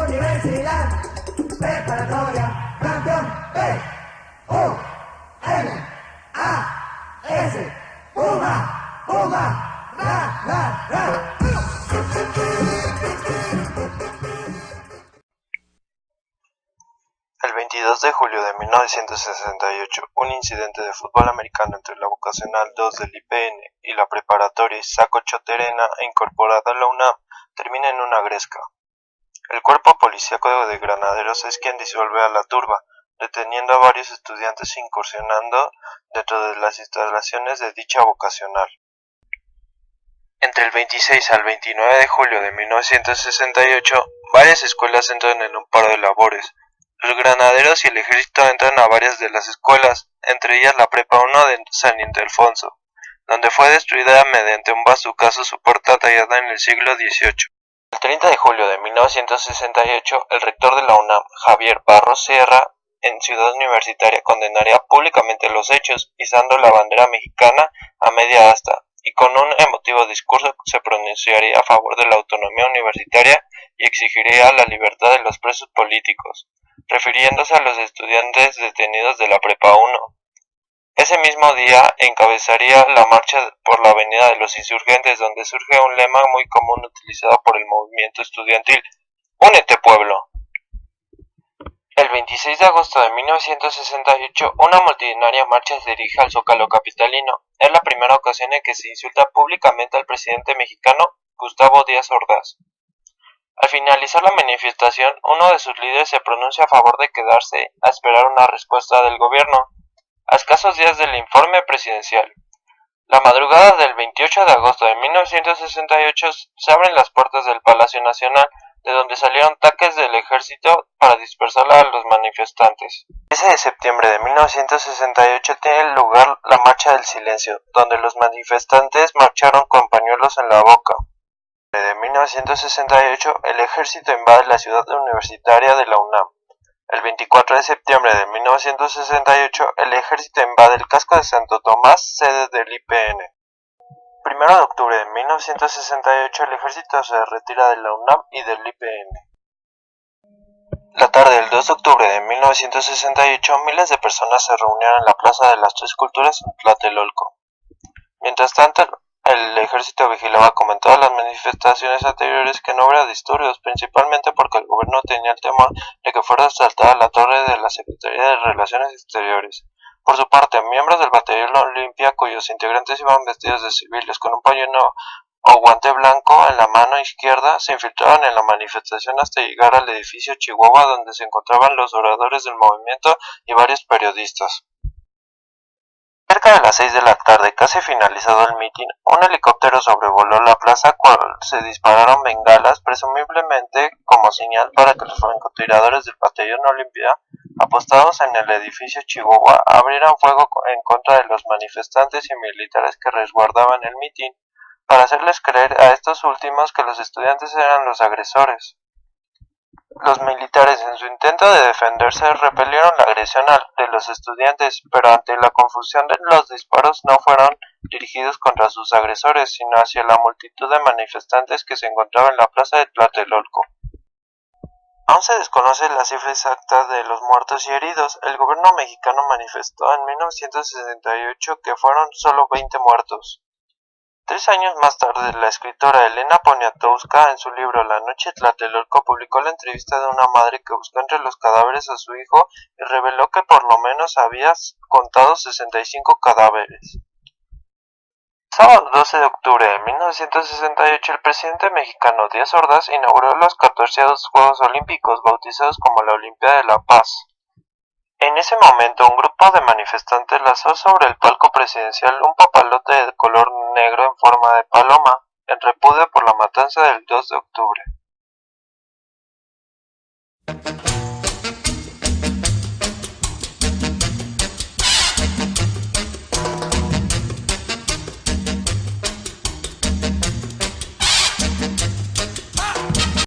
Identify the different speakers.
Speaker 1: Universidad Preparatoria Campeón P-U-N-A-S Puma, Puma, ra, ra, ra.
Speaker 2: El 22 de julio de 1968, un incidente de fútbol americano entre la vocacional 2 del IPN y la preparatoria Isaac Ochoa-Terena incorporada a la UNAM termina en una gresca. El cuerpo policíaco de granaderos es quien disuelve a la turba, deteniendo a varios estudiantes incursionando dentro de las instalaciones de dicha vocacional. Entre el 26 al 29 de julio de 1968, varias escuelas entran en un paro de labores. Los granaderos y el ejército entran a varias de las escuelas, entre ellas la Prepa 1 de San Ildefonso, donde fue destruida mediante un bazucazo su puerta tallada en el siglo XVIII. El 30 de julio de 1968, el rector de la UNAM, Javier Barros Sierra, en Ciudad Universitaria condenaría públicamente los hechos, izando la bandera mexicana a media asta, y con un emotivo discurso se pronunciaría a favor de la autonomía universitaria y exigiría la libertad de los presos políticos, refiriéndose a los estudiantes detenidos de la Prepa 1. Ese mismo día encabezaría la marcha por la Avenida de los Insurgentes, donde surge un lema muy común utilizado por el movimiento estudiantil: ¡Únete, pueblo! El 26 de agosto de 1968, una multitudinaria marcha se dirige al Zócalo capitalino. Es la primera ocasión en que se insulta públicamente al presidente mexicano Gustavo Díaz Ordaz. Al finalizar la manifestación, uno de sus líderes se pronuncia a favor de quedarse a esperar una respuesta del gobierno, a escasos días del informe presidencial. La madrugada del 28 de agosto de 1968 se abren las puertas del Palacio Nacional, de donde salieron tanques del ejército para dispersar a los manifestantes. El 13 de septiembre de 1968 tiene lugar la Marcha del Silencio, donde los manifestantes marcharon con pañuelos en la boca. De 1968, el ejército invade la ciudad universitaria de la UNAM. El 24 de septiembre de 1968, el ejército invade el casco de Santo Tomás, sede del IPN. 1 de octubre de 1968, el ejército se retira de la UNAM y del IPN. La tarde del 2 de octubre de 1968, miles de personas se reunieron en la Plaza de las Tres Culturas en Tlatelolco. Mientras tanto, el ejército vigilaba, como en todas las manifestaciones anteriores, que no hubiera disturbios, principalmente porque el gobierno tenía el temor de que fuera asaltada la torre de la Secretaría de Relaciones Exteriores. Por su parte, miembros del batallón Olimpia, cuyos integrantes iban vestidos de civiles con un pañuelo o guante blanco en la mano izquierda, se infiltraron en la manifestación hasta llegar al edificio Chihuahua, donde se encontraban los oradores del movimiento y varios periodistas. Cerca de las 6 de la tarde, casi finalizado el mitin, un helicóptero sobrevoló la plaza, cual se dispararon bengalas, presumiblemente como señal para que los francotiradores del batallón Olimpia, apostados en el edificio Chihuahua, abrieran fuego en contra de los manifestantes y militares que resguardaban el mitin, para hacerles creer a estos últimos que los estudiantes eran los agresores. Los militares, en su intento de defenderse, repelieron la agresión de los estudiantes, pero ante la confusión los disparos no fueron dirigidos contra sus agresores, sino hacia la multitud de manifestantes que se encontraba en la plaza de Tlatelolco. Aún se desconoce la cifra exacta de los muertos y heridos. El gobierno mexicano manifestó en 1968 que fueron solo 20 muertos. 3 años más tarde, la escritora Elena Poniatowska, en su libro La noche de Tlatelolco, publicó la entrevista de una madre que buscó entre los cadáveres a su hijo y reveló que por lo menos había contado 65 cadáveres. Sábado 12 de octubre de 1968, el presidente mexicano Díaz Ordaz inauguró los 14º Juegos Olímpicos, bautizados como la Olimpiada de la Paz. En ese momento, un grupo de manifestantes lanzó sobre el palco presidencial un papalote de color negro en forma de paloma, en repudio por la matanza del 2 de octubre.